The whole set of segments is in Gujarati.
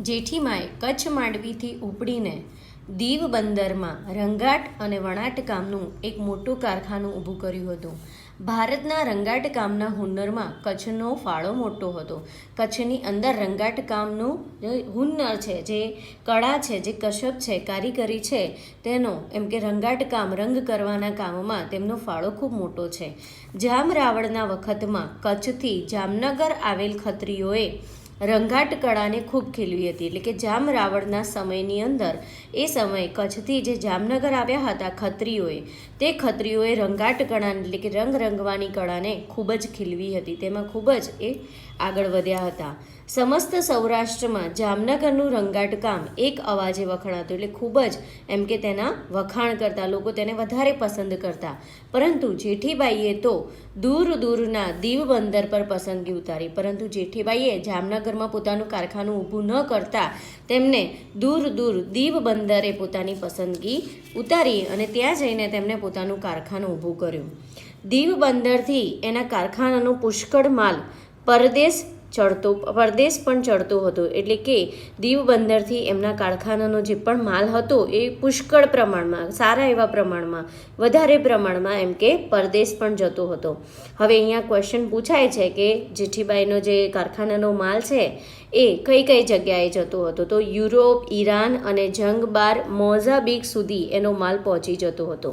જેઠીમાએ કચ્છ માંડવીથી ઉપડીને દીવ બંદરમાં રંગાટ અને વણાટ કામનું એક મોટું કારખાનું ઊભું કર્યું હતું. ભારતના રંગાટ કામના હુન્નરમાં કચ્છનો ફાળો મોટો હતો. કચ્છની અંદર રંગાટ કામનું જે હુન્નર છે, જે કળા છે, જે કસબ છે, કારીગરી છે, તેનો એમ કે રંગાટ કામ, રંગ કરવાના કામમાં તેમનો ફાળો ખૂબ મોટો છે. જામ રાવળના વખતમાં કચ્છથી જામનગર આવેલ ખત્રીઓએ રંગાટ કળાને ખૂબ ખીલવી હતી. એટલે કે જામ રાવળના સમયની અંદર એ સમયે કચ્છથી જે જામનગર આવ્યા હતા ખત્રીઓએ, તે ખત્રીઓએ રંગાટ કળાને એટલે કે રંગ રંગવાની કળાને ખૂબ જ ખીલવી હતી. તેમાં ખૂબ જ એ આગળ વધ્યા હતા. સમસ્ત સૌરાષ્ટ્રમાં જામનગરનું રંગાટ કામ એક અવાજે વખણાતું. એટલે ખૂબ જ એમ કે તેના વખાણ કરતા, લોકો તેને વધારે પસંદ કરતા. પરંતુ જેઠીબાઈએ તો દૂર દૂરના દીવ બંદર પર પસંદગી ઉતારી. પરંતુ જેઠીબાઈએ જામનગરમાં પોતાનું કારખાનું ઊભું ન કરતા તેમને દૂર દૂર દીવ બંદરે પોતાની પસંદગી ઉતારી અને ત્યાં જઈને તેમણે પોતાનું કારખાનું ઊભું કર્યું. દીવ બંદરથી એના કારખાનાનો પુષ્કળ માલ પરદેશ પણ ચડતો હતો. એટલે કે દીવ બંદરથી એમના કારખાનાનો જે પણ માલ હતો એ પુષ્કળ પ્રમાણમાં, સારા એવા પ્રમાણમાં, વધારે પ્રમાણમાં એમ કે પરદેશ પણ જતો હતો. હવે અહીંયા ક્વેશ્ચન પૂછાય છે કે જેઠીબાઈનો જે કારખાનાનો માલ છે એ કઈ કઈ જગ્યાએ જતો હતો? તો યુરોપ, ઈરાન અને જંગબાર મોઝાબીક સુધી એનો માલ પહોંચી જતો હતો.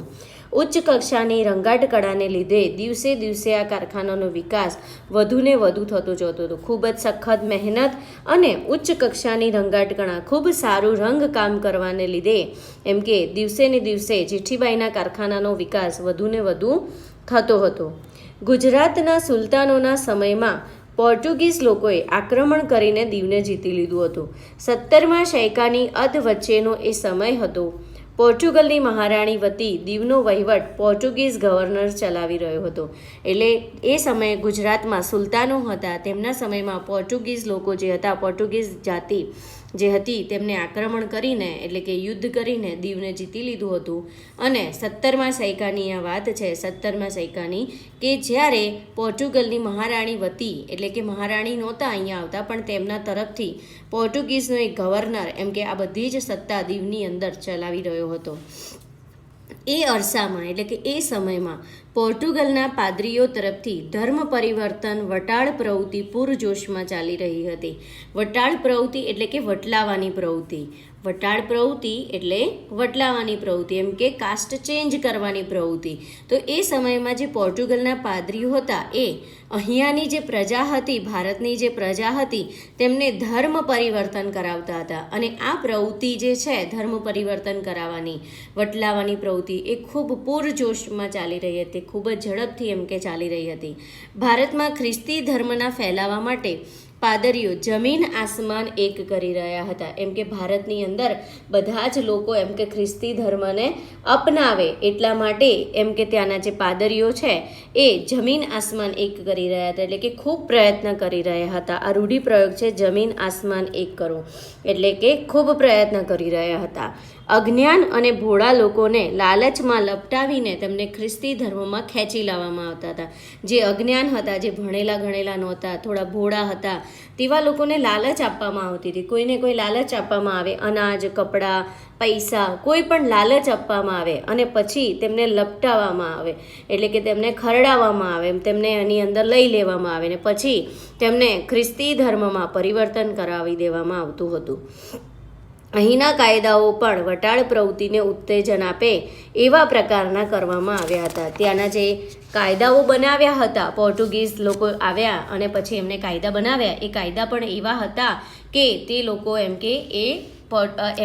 ઉચ્ચ કક્ષાની રંગાટ કળાને લીધે દિવસે દિવસે આ કારખાનાનો વિકાસ વધુને વધુ થતો જતો હતો. ખૂબ જ સખત મહેનત અને ઉચ્ચ કક્ષાની રંગાટ કળા, ખૂબ સારું રંગકામ કરવાને લીધે એમ કે દિવસે ને દિવસે જેઠીબાઈના કારખાનાનો વિકાસ વધુને વધુ થતો હતો. ગુજરાતના સુલતાનોના સમયમાં પોર્ટુગીઝ લોકોએ આક્રમણ કરીને દીવને જીતી લીધું હતું. 17મા સૈકાની અધ વચ્ચેનો એ સમય હતો. પોર્ટુગલની મહારાણી વતી દીવનો વહીવટ પોર્ટુગીઝ ગવર્નર ચલાવી રહ્યો હતો. એટલે એ સમયે ગુજરાતમાં સુલતાનો હતા. તેમના સમયમાં પોર્ટુગીઝ લોકો જે હતા, પોર્ટુગીઝ જાતિ જે હતી, તેમને આક્રમણ કરીને એટલે કે યુદ્ધ કરીને દીવને જીતી લીધું હતું. અને 17મા સૈકાની આ વાત છે, 17મા સૈકાની, કે જ્યારે પોર્ટુગલની મહારાણી વતી એટલે કે મહારાણી નહોતા અહીંયા આવતા, પણ તેમના તરફથી પોર્ટુગીઝનો એક ગવર્નર એમ કે આ બધી જ સત્તા દીવની અંદર ચલાવી રહ્યો હતો. એ અરસામાં એટલે કે એ સમયમાં પોર્ટુગલના પાદરીઓ તરફથી ધર્મ પરિવર્તન વટાળ પ્રવૃત્તિ પૂરજોશમાં ચાલી રહી હતી. વટાળ પ્રવૃત્તિ એટલે કે વટલાવાની પ્રવૃત્તિ. વટાળ પ્રવૃત્તિ એટલે વટલાવાની પ્રવૃત્તિ, એમ કે કાસ્ટ ચેન્જ કરવાની પ્રવૃત્તિ. તો એ સમયમાં જે પોર્ટુગલના પાદરીઓ હતા એ અહીંયાની જે પ્રજા હતી, ભારતની જે પ્રજા હતી, તેમને ધર્મ પરિવર્તન કરાવતા હતા. અને આ પ્રવૃત્તિ જે છે ધર્મ પરિવર્તન કરાવવાની, વટલાવાની પ્રવૃત્તિ, એ ખૂબ પૂરજોશમાં ચાલી રહી હતી, ખૂબ જ ઝડપથી એમ કે ચાલી રહી હતી. ભારતમાં ખ્રિસ્તી ધર્મના ફેલાવા માટે પાદરીઓ જમીન આસમાન એક કરી રહ્યા હતા. એમ કે ભારતની અંદર બધા જ લોકો એમ કે ખ્રિસ્તી ધર્મને અપનાવે એટલા માટે એમ કે ત્યાંના જે પાદરીઓ છે એ જમીન આસમાન એક કરી રહ્યા હતા. એટલે કે ખૂબ પ્રયત્ન કરી રહ્યા હતા. આ રૂઢિપ્રયોગ છે, જમીન આસમાન એક કરો, એટલે કે ખૂબ પ્રયત્ન કરી રહ્યા હતા. અજ્ઞાન અને ભોળા લોકોને લાલચમાં લપટાવીને તેમને ખ્રિસ્તી ધર્મમાં ખેંચી લાવવામાં આવતા હતા. જે અજ્ઞાન હતા, જે ભણેલા ગણેલા નહોતા, થોડા ભોળા હતા, તેવા લોકોને લાલચ આપવામાં આવતી હતી. કોઈને કોઈ લાલચ આપવામાં આવે, અનાજ, કપડાં, પૈસા, કોઈ પણ લાલચ આપવામાં આવે અને પછી તેમને લપટાવવામાં આવે, એટલે કે તેમને ખરડાવવામાં આવે, તેમને એની અંદર લઈ લેવામાં આવે ને પછી તેમને ખ્રિસ્તી ધર્મમાં પરિવર્તન કરાવી દેવામાં આવતું હતું. અહીંના કાયદાઓ પણ વટાળ પ્રવૃત્તિને ઉત્તેજન આપે એવા પ્રકારના કરવામાં આવ્યા હતા. ત્યાંના જે કાયદાઓ બનાવ્યા હતા, પોર્ટુગીઝ લોકો આવ્યા અને પછી એમને કાયદા બનાવ્યા, એ કાયદા પણ એવા હતા કે તે લોકો એમ કે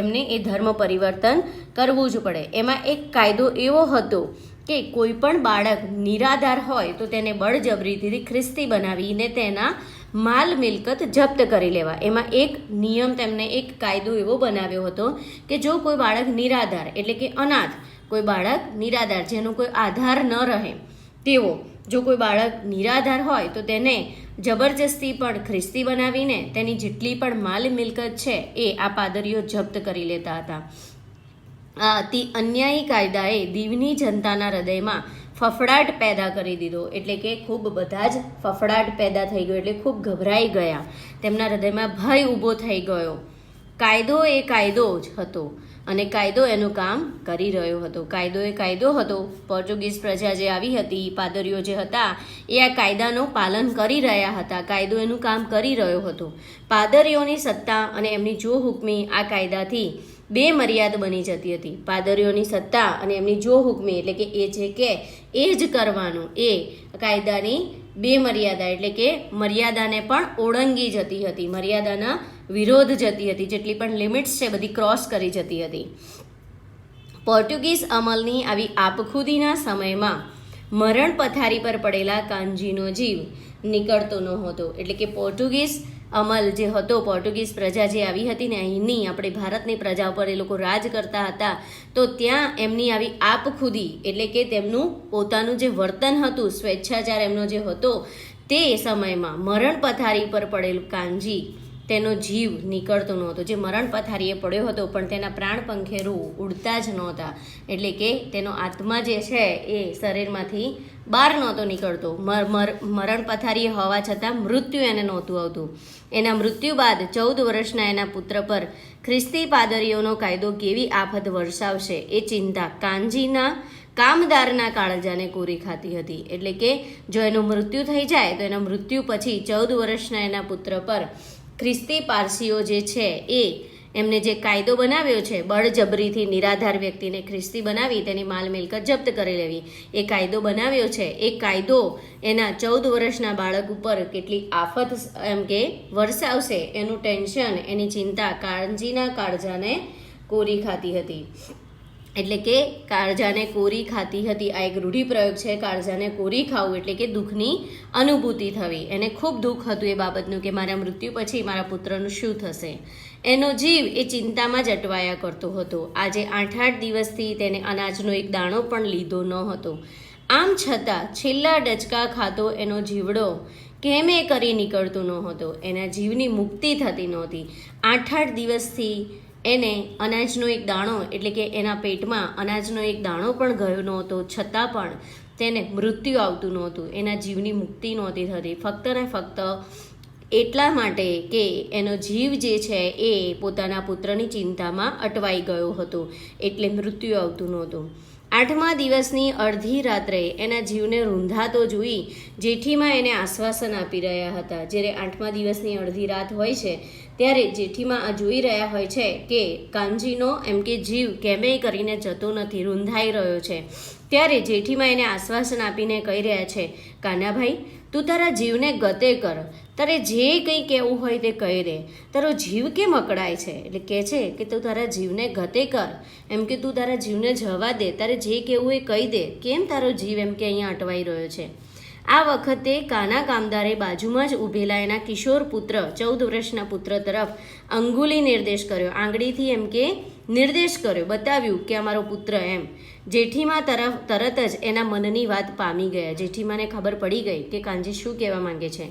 એમને એ ધર્મ પરિવર્તન કરવું જ પડે. એમાં એક કાયદો એવો હતો કે કોઈ પણ બાળક નિરાધાર હોય તો તેને બળજબરીથી ખ્રિસ્તી બનાવીને તેના માલ મિલકત જપ્ત કરી લેવા. એમાં એક નિયમ, તેમને એક કાયદો એવો બનાવ્યો હતો કે જો કોઈ બાળક નિરાધાર એટલે કે અનાથ, કોઈ બાળક નિરાધાર જેનો કોઈ આધાર ન રહે તેવો જો કોઈ બાળક નિરાધાર હોય તો તેને જબરજસ્તી પણ ખ્રિસ્તી બનાવીને તેની જેટલી પણ માલ મિલકત છે એ આ પાદરીઓ જપ્ત કરી લેતા હતા. આ અતિ અન્યાયી કાયદાએ દીવની જનતાના હૃદયમાં ફફડાટ પેદા કરી દીધો. એટલે કે ખૂબ બધા જ ફફડાટ પેદા થઈ ગયો, એટલે ખૂબ ગભરાઈ ગયા. તેમના હૃદયમાં ભય ઊભો થઈ ગયો. કાયદો એ કાયદો જ હતો અને કાયદો એનું કામ કરી રહ્યો હતો. કાયદો એ કાયદો હતો. પોર્ટુગીઝ પ્રજા જે આવી હતી, પાદરીઓ જે હતા, એ આ કાયદાનું પાલન કરી રહ્યા હતા. કાયદો એનું કામ કરી રહ્યો હતો. પાદરીઓની સત્તા અને એમની જો હુકમી આ કાયદાથી બે મર્યાદ બની જતી હતી. પાદરીઓની સત્તા અને એમની જો હુકમી એટલે કે એ જે કે એ જ કરવાનું, એ કાયદાની બે મર્યાદા એટલે કે મર્યાદાને પણ ઓળંગી જતી હતી, મર્યાદાના વિરોધ જતી હતી. જેટલી પણ લિમિટ્સ છે બધી ક્રોસ કરી જતી હતી. પોર્ટુગીઝ અમલની આવી આપખુદીના સમયમાં મરણ પથારી પર પડેલા કાનજીનો જીવ નીકળતો નહોતો. એટલે કે પોર્ટુગીઝ અમલ જે હતો, પોર્ટુગીઝ પ્રજા જે આવી હતી ને, અહીંની આપણે ભારતની પ્રજા ઉપર એ લોકો રાજ કરતા હતા, તો ત્યાં એમની આવી આપખુદી એટલે કે તેમનું પોતાનું જે વર્તન હતું, સ્વેચ્છાચાર એમનો જે હતો, તે સમયમાં મરણ પથારી પર પડેલું કાનજી તેનો જીવ નીકળતો નહોતો. જે મરણ પથારીએ પડ્યો હતો પણ તેના પ્રાણ પંખેરું ઉડતા જ નહોતા. એટલે કે તેનો આત્મા જે છે એ શરીરમાંથી બહાર નહોતો નીકળતો. મરણ પથારીએ હોવા છતાં મૃત્યુ એને નહોતું આવતું. એના મૃત્યુ બાદ 14 વર્ષના એના પુત્ર પર ખ્રિસ્તી પાદરીઓનો કાયદો કેવી આફત વરસાવશે એ ચિંતા કાનજીના કામદારના કાળજાને કોરી ખાતી હતી. એટલે કે જો એનું મૃત્યુ થઈ જાય તો એના મૃત્યુ પછી 14 વર્ષના એના પુત્ર પર ખ્રિસ્તી પારસીઓ જે છે એ એમને જે કાયદો બનાવ્યો છે, બળજબરીથી નિરાધાર વ્યક્તિને ખ્રિસ્તી બનાવી તેની માલ મિલકત જપ્ત કરી લેવી, એ કાયદો બનાવ્યો છે, એ કાયદો એના 14 વર્ષના બાળક ઉપર કેટલી આફત એમ કે વરસાવશે એનું ટેન્શન, એની ચિંતા કાનજીના કાળજાને કોરી ખાતી હતી. એટલે કે કાળજાને કોરી ખાતી હતી. આ એક રૂઢિપ્રયોગ છે, કાળજાને કોરી ખાવું એટલે કે દુઃખની અનુભૂતિ થવી. એને ખૂબ દુઃખ હતું એ બાબતનું કે મારા મૃત્યુ પછી મારા પુત્રનું શું થશે. એનો જીવ એ ચિંતામાં જ અટવાયા કરતો હતો. આજે 8 દિવસથી તેને અનાજનો એક દાણો પણ લીધો ન હતો. આમ છતાં છેલ્લા ડચકા ખાતો એનો જીવડો કેમે કરી નીકળતો ન હતો. એના જીવની મુક્તિ થતી નહોતી. 8 દિવસથી એને અનાજનો એક દાણો એટલે કે એના પેટમાં અનાજનો એક દાણો પણ ગયો નહોતો, છતાં પણ તેને મૃત્યુ આવતું નહોતું. એના જીવની મુક્તિ નહોતી થતી. ફક્ત ને ફક્ત એટલા માટે કે એનો જીવ જે છે એ પોતાના પુત્રની ચિંતામાં અટવાઈ ગયો હતો, એટલે મૃત્યુ આવતું નહોતું. 8મા દિવસની અડધી રાત્રે એના જીવને રૂંધાતો જોઈ જેઠીમાં એને આશ્વાસન આપી રહ્યા હતા. જ્યારે 8મા દિવસની અડધી રાત હોય છે ત્યારે જેઠીમાં આ જોઈ રહ્યા હોય છે કે કાનજીનો એમ કે જીવ કેમેય કરીને જતો નથી, રૂંધાઈ રહ્યો છે. ત્યારે જેઠીમાં એને આશ્વાસન આપીને કહી રહ્યા છે, કાનાભાઈ તું તારા જીવને ગતે કર, તારે જે કંઈ કહેવું હોય તે કહી દે, તારો જીવ કેમ અકળાય છે. એટલે કહે છે કે તું તારા જીવને ગતે કર, એમ કે તું તારા જીવને જવા દે, તારે જે કહેવું એ કહી દે, કેમ તારો જીવ એમ કે અહીંયા અટવાઈ રહ્યો છે. આ વખતે કાના કામદારે બાજુમાં જ ઊભેલા એના કિશોર પુત્ર 14 વર્ષના પુત્ર તરફ અંગુલી નિર્દેશ કર્યો, આંગળીથી એમ કે નિર્દેશ કર્યો, બતાવ્યું કે અમારો પુત્ર એમ. જેઠીમાં તરત જ એના મનની વાત પામી ગયા. જેઠીમાને ખબર પડી ગઈ કે કાનજી શું કહેવા માંગે છે.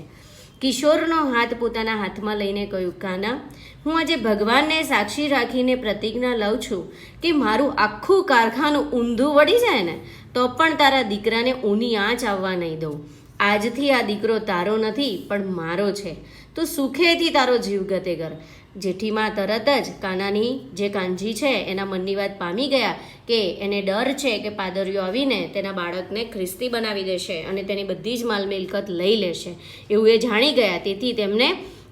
કિશોરનો હાથ પોતાના હાથમાં લઈને કહ્યું, કાના હું આજે ભગવાનને સાક્ષી રાખીને પ્રતિજ્ઞા લઉં છું કે મારું આખું કારખાનું ઊંધું વળી જાય ને તો પણ તારા દીકરાને ઊની આંચ આવવા નહીં દઉં. આજથી આ દીકરો તારો નથી પણ મારો છે. તું સુખેથી તારો જીવ ગતે કર. જેઠીમાં તરત જ કાનાની જે કાનજી છે એના મનની વાત પામી ગયા કે એને ડર છે કે પાદરીઓ આવીને તેના બાળકને ખ્રિસ્તી બનાવી દેશે અને તેની બધી જ માલ મિલકત લઈ લેશે એવું એ જાણી ગયા. તેથી તેમને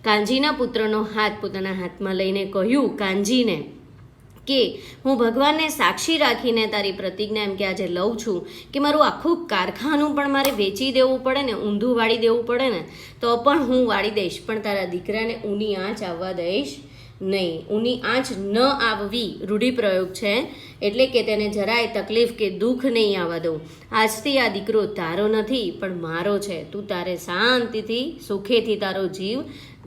કાનજીના પુત્રનો હાથ પોતાના હાથમાં લઈને કહ્યું કાનજીને કે હું ભગવાનને સાક્ષી રાખીને તારી પ્રતિજ્ઞા એમ કે આજે લઉં છું કે મારું આખું કારખાનું પણ મારે વેચી દેવું પડે ને, ઊંધું વાળી દેવું પડે ને તો પણ હું વાળી દઈશ, પણ તારા દીકરાને ઊની આંચ આવવા દઈશ નહીં. ઊની આંચ ન આવવી રૂઢિપ્રયોગ છે, એટલે કે તેને જરાય તકલીફ કે દુઃખ નહીં આવવા દઉં. આજથી આ દીકરો તારો નથી પણ મારો છે. તું તારે શાંતિથી સુખેથી તારો જીવ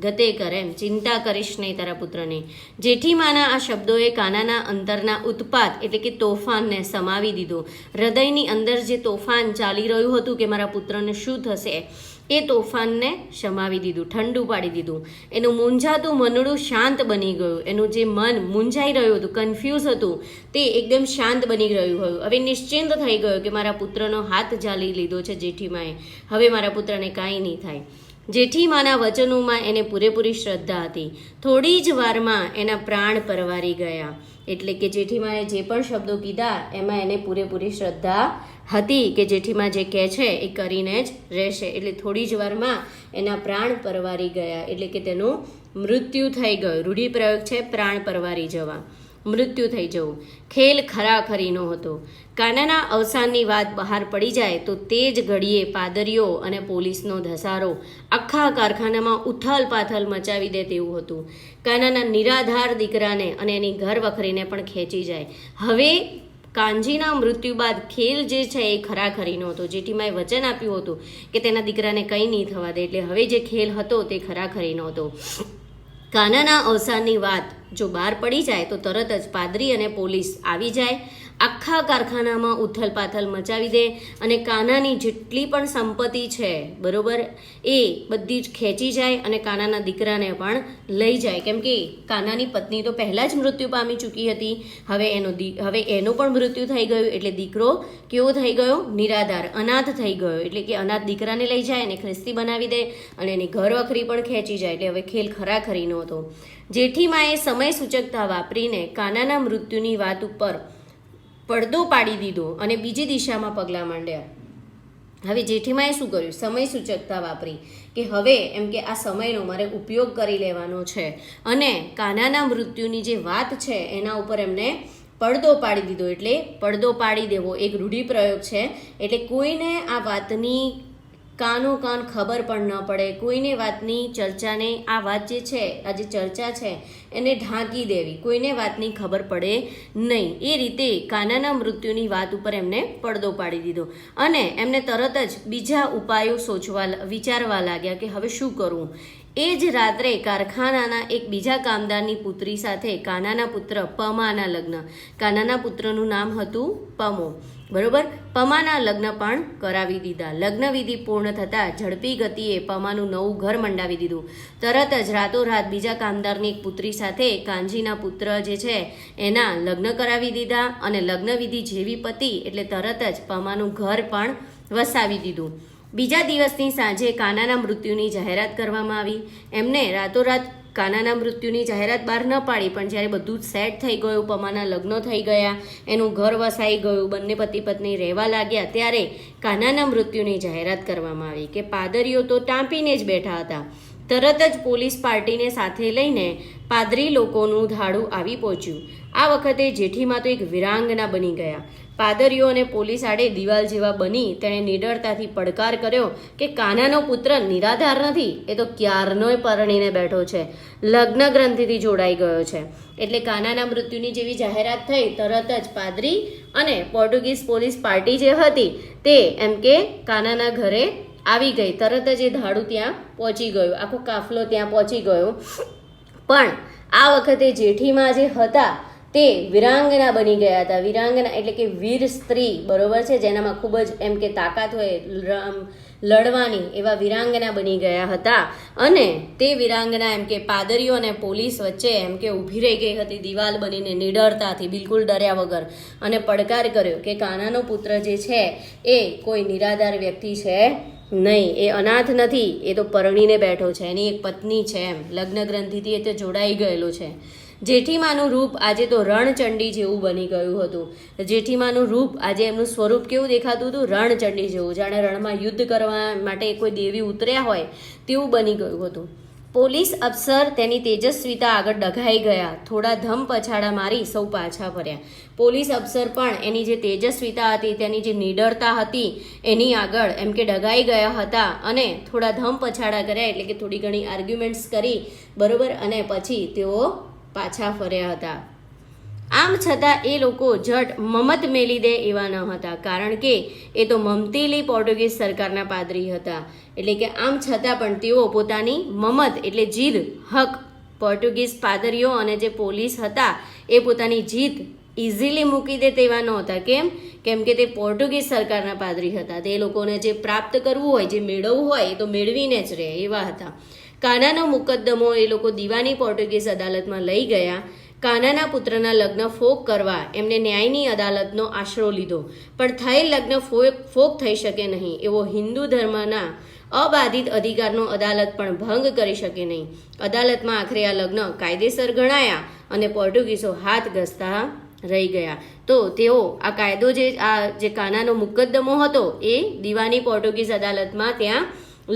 ગતે કરે, એમ ચિંતા કરીશ નહીં તારા પુત્રની. જેઠીમાના આ શબ્દોએ કાનાના અંતરના ઉત્પાત એટલે કે તોફાનને સમાવી દીધો. હૃદયની અંદર જે તોફાન ચાલી રહ્યું હતું કે મારા પુત્રને શું થશે એ તોફાનને શમાવી દીધું, ઠંડુ પાડી દીધું. એનું મૂંઝાતું મનડું શાંત બની ગયું. એનું જે મન મૂંઝાઈ રહ્યું હતું, કન્ફ્યુઝ હતું, તે એકદમ શાંત બની રહ્યું હતું. હવે નિશ્ચિંત થઈ ગયો કે મારા પુત્રનો હાથ ઝાલી લીધો છે જેઠીમાએ, હવે મારા પુત્રને કાંઈ નહીં થાય. જેઠીમાના વચનોમાં એને પૂરેપૂરી શ્રદ્ધા હતી. થોડી જ વારમાં એના પ્રાણ પરવારી ગયા. એટલે કે જેઠીમાએ જે પણ શબ્દો કીધા એમાં એને પૂરેપૂરી શ્રદ્ધા હતી કે જેઠીમા જે કહે છે એ કરીને જ રહેશે. એટલે થોડી જ વારમાં એના પ્રાણ પરવારી ગયા, એટલે કે તેનું મૃત્યુ થઈ ગયું. રૂઢિપ્રયોગ છે પ્રાણ પરવારી જવા, મૃત્યુ થઈ જવું. ખેલ ખરાખરીનો હતો. કાનાના અવસાનની વાત બહાર પડી જાય તો તે જ ઘડીએ પાદરીઓ અને પોલીસનો ધસારો આખા કારખાનામાં ઉથલ પાથલ મચાવી દે તેવું હતું. કાનાના નિરાધાર દીકરાને અને એની ઘર વખરીને પણ ખેંચી જાય. હવે કાનજીના મૃત્યુ બાદ ખેલ જે છે એ ખરાખરીનો હતો. જેઠીમાએ વચન આપ્યું હતું કે તેના દીકરાને કંઈ નહીં થવા દે, એટલે હવે જે ખેલ હતો તે ખરાખરીનો હતો. કાનાના અવસાનની વાત જો બહાર પડી જાય તો તરત જ પાદરી અને પોલીસ આવી જાય, આખા કારખાનામાં ઉથલ પાથલ મચાવી દે અને કાનાની જેટલી પણ સંપત્તિ છે બરોબર એ બધી જ ખેંચી જાય અને કાનાના દીકરાને પણ લઈ જાય. કેમ કે કાનાની પત્ની તો પહેલાં જ મૃત્યુ પામી ચૂકી હતી. હવે એનું પણ મૃત્યુ થઈ ગયું, એટલે દીકરો કેવો થઈ ગયો? નિરાધાર, અનાથ થઈ ગયો. એટલે કે અનાથ દીકરાને લઈ જાય અને ખ્રિસ્તી બનાવી દે અને એની ઘર વખરી પણ ખેંચી જાય. એટલે હવે ખેલ ખરાખરીનો હતો. જેઠીમાએ સમય સૂચકતા વાપરીને કાનાના મૃત્યુની વાત ઉપર પડદો પાડી દીધો અને બીજી દિશામાં પગલાં માંડ્યા. હવે જેઠીમાએ શું કર્યું? સમય સૂચકતા વાપરી કે હવે એમ કે આ સમયનો મારે ઉપયોગ કરી લેવાનો છે અને કાનાના મૃત્યુની જે વાત છે એના ઉપર એમને પડદો પાડી દીધો. એટલે પડદો પાડી દેવો એક રૂઢિપ્રયોગ છે. એટલે કોઈને આ વાતની કાનો કાન ખબર પણ ન પડે, કોઈને વાતની ચર્ચાને, આ વાત જે છે, આ જે ચર્ચા છે એને ઢાંકી દેવી, કોઈને વાતની ખબર પડે નહીં. એ રીતે કાનાના મૃત્યુની વાત ઉપર એમને પડદો પાડી દીધો અને એમને તરત જ બીજા ઉપાયો વિચારવા લાગ્યા કે હવે શું કરવું. એ જ રાત્રે કારખાનાના એક બીજા કામદારની પુત્રી સાથે કાનાના પુત્ર પમાના લગ્ન, કાનાના પુત્રનું નામ હતું પમો, બરોબર, પમાના લગ્ન પણ કરાવી દીધા. લગ્ન વિધિ પૂર્ણ થતાં ઝડપી ગતિએ પમાનું નવું ઘર મંડાવી દીધું. તરત જ રાતોરાત બીજા કામદારની એક પુત્રી સાથે કાનજીના પુત્ર જે છે એના લગ્ન કરાવી દીધા અને લગ્ન વિધિ જેવી પતી એટલે તરત જ પમાનું ઘર પણ વસાવી દીધું. બીજા દિવસની સાંજે કાનાના મૃત્યુની જાહેરાત કરવામાં આવી. એમને રાતોરાત કાનાના મૃત્યુની જાહેરાત બહાર ન પાડી, પણ જ્યારે બધું જ સેટ થઈ ગયું, પમાના લગ્નો થઈ ગયા, એનું ઘર વસાઈ ગયું, બંને પતિ પત્ની રહેવા લાગ્યા, ત્યારે કાનાના મૃત્યુની જાહેરાત કરવામાં આવી કે પાદરીઓ તો ટાંપીને જ બેઠા હતા. તરત જ પોલીસ પાર્ટીને સાથે લઈને પાદરી લોકોનું ધાડું આવી પહોંચ્યું. આ વખતે જેઠીમા તો એક વિરાંગના બની ગયા. પાદરીઓ અને પોલીસ આડે દિવાલ જેવા બની તેણે નિડરતાથી પડકાર કર્યો કે કાનાનો પુત્ર નિરાધાર નથી, એ તો ક્યારનોય પરણીને બેઠો છે, લગ્ન ગ્રંથિથી જોડાઈ ગયો છે. એટલે કાનાના મૃત્યુની જેવી જાહેરાત થઈ તરત જ પાદરી અને પોર્ટુગીઝ પોલીસ પાર્ટી જે હતી તે એમ કે કાનાના ઘરે આવી ગઈ. તરત જ એ ધાડું ત્યાં પહોંચી ગયું, આખો કાફલો ત્યાં પહોંચી ગયો. પણ આ વખતે જેઠીમા જે હતા તે વિરાંગના બની ગયા હતા. વિરાંગના એટલે કે વીર સ્ત્રી, બરોબર છે, જેનામાં ખૂબ જ એમ કે તાકાત હોય લડવાની, એવા વિરાંગના બની ગયા હતા. અને તે વિરાંગના એમ કે પાદરીઓ અને પોલીસ વચ્ચે એમ કે ઊભી રહી ગઈ હતી દિવાલ બનીને નિડરતાથી, બિલકુલ ડર્યા વગર, અને પડકાર કર્યો કે કાનાનો પુત્ર જે છે એ કોઈ નિરાધાર વ્યક્તિ છે નહીં, એ અનાથ નથી, એ તો પરણીને બેઠો છે, એની એક પત્ની છે, એમ લગ્ન ગ્રંથિથી એ તો જોડાઈ ગયેલો છે. જેઠીમાનું રૂપ આજે તો રણચંડી જેવું બની ગયું હતું. જેઠીમાનું રૂપ આજે એમનું સ્વરૂપ કેવું દેખાતું હતું? રણચંડી જેવું, જાણે રણમાં યુદ્ધ કરવા માટે કોઈ દેવી ઉતર્યા હોય તેવું બની ગયું હતું. પોલીસ અફસર તેની તેજસ્વીતા આગળ ડઘાઈ ગયા. થોડા ધમ પછાડા મારી સૌ પાછા ફર્યા. પોલીસ અફસર પણ એની જે તેજસ્વીતા હતી, તેની જે નિડરતા હતી એની આગળ એમ કે ડઘાઈ ગયા હતા અને થોડા ધમ પછાડા કર્યા, એટલે કે થોડી ઘણી આર્ગ્યુમેન્ટ્સ કરી, બરોબર, અને પછી તેઓ પાછા ફર્યા હતા. આમ છતાં એ લોકો જટ મમત મેલી દે એવા ન હતા, કારણ કે એ તો મમતીલી પોર્ટુગીઝ સરકારના પાદરી હતા. એટલે કે આમ છતાં પણ તેઓ પોતાની મમત એટલે જીદ, હક, પોર્ટુગીઝ પાદરીઓ અને જે પોલીસ હતા એ પોતાની જીદ ઇઝીલી મૂકી દે તેવા નહોતા. કેમ કે તે પોર્ટુગીઝ સરકારના પાદરી હતા. તે લોકોને જે પ્રાપ્ત કરવું હોય, જે મેળવવું હોય એ તો મેળવીને જ રહે એવા હતા. કાનાનો મુકદ્દમો એ લોકો દીવાની પોર્ટુગીઝ અદાલતમાં લઈ ગયા. કાનાના પુત્રના લગ્ન ફોક કરવા એમને ન્યાયની અદાલતનો આશરો લીધો, પણ થયેલ લગ્ન ફોક થઈ શકે નહીં એવો હિન્દુ ધર્મના અબાધિત અધિકારનો અદાલત પણ ભંગ કરી શકે નહીં. અદાલતમાં આખરે આ લગ્ન કાયદેસર ગણાયા અને પોર્ટુગીઝો હાથ ઘસતા રહી ગયા. તો તેઓ આ કાયદો જે કાનાનો મુકદ્દમો હતો એ દીવાની પોર્ટુગીઝ અદાલતમાં ત્યાં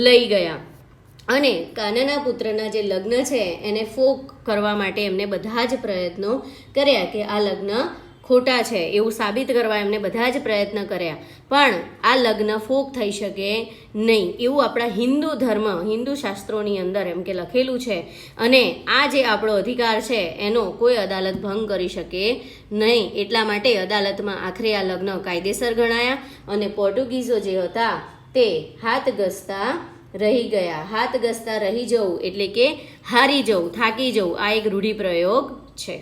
લઈ ગયા અને કાનાના પુત્રના જે લગ્ન છે એને ફોક કરવા માટે એમને બધા જ પ્રયત્નો કર્યા કે આ લગ્ન ખોટા છે એવું સાબિત કરવા એમને બધા જ પ્રયત્ન કર્યા, પણ આ લગ્ન ફોક થઈ શકે નહીં એવું આપણા હિન્દુ શાસ્ત્રોની અંદર એમ કે લખેલું છે. અને આ જે આપણો અધિકાર છે એનો કોઈ અદાલત ભંગ કરી શકે નહીં. એટલા માટે અદાલતમાં આખરે આ લગ્ન કાયદેસર ગણાયા અને પોર્ટુગીઝો જે હતા તે હાથ ઘસતા રહી ગયા. હાથ ઘસતા રહી જવું એટલે કે હારી જવું, થાકી જવું, આ એક રૂઢિપ્રયોગ છે.